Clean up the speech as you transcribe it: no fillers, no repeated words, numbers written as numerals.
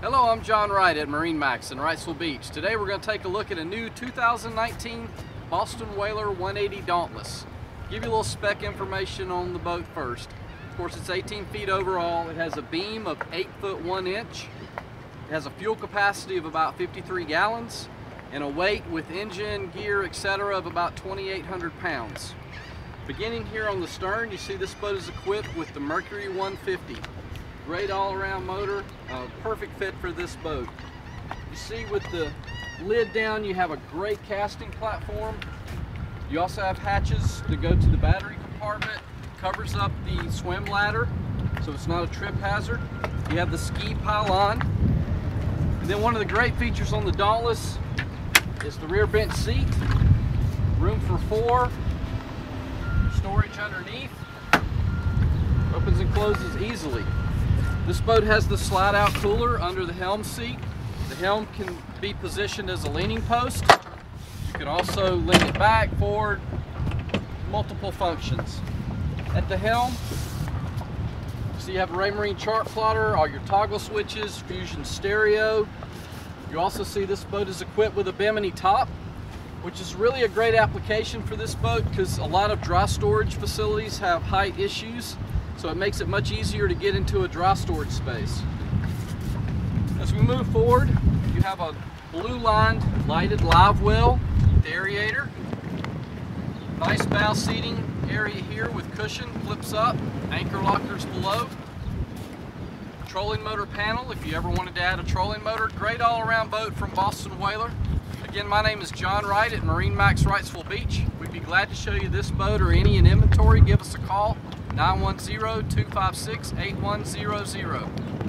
Hello, I'm John Wright at MarineMax in Wrightsville Beach. Today we're going to take a look at a new 2019 Boston Whaler 180 Dauntless. Give you a little spec information on the boat first. Of course, it's 18 feet overall. It has a beam of 8 foot 1 inch. It has a fuel capacity of about 53 gallons and a weight with engine, gear, etc. of about 2,800 pounds. Beginning here on the stern, you see this boat is equipped with the Mercury 150. Great all-around motor, perfect fit for this boat. You see with the lid down, you have a great casting platform. You also have hatches to go to the battery compartment. Covers up the swim ladder, so it's not a trip hazard. You have the ski pylon. And then one of the great features on the Dauntless is the rear bench seat. Room for 4. Storage underneath. Opens and closes easily. This boat has the slide out cooler under the helm seat. The helm can be positioned as a leaning post. You can also lean it back, forward, multiple functions. At the helm, so you have a Raymarine chart plotter, all your toggle switches, Fusion stereo. You also see this boat is equipped with a bimini top, which is really a great application for this boat because a lot of dry storage facilities have height issues. So it makes it much easier to get into a dry storage space. As we move forward, you have a blue lined lighted live well with aerator. Nice bow seating area here with cushion, flips up, anchor lockers below. Trolling motor panel if you ever wanted to add a trolling motor. Great all-around boat from Boston Whaler. Again, my name is John Wright at MarineMax Wrightsville Beach. We'd be glad to show you this boat or any in inventory. Give us a call. 910-256-8100.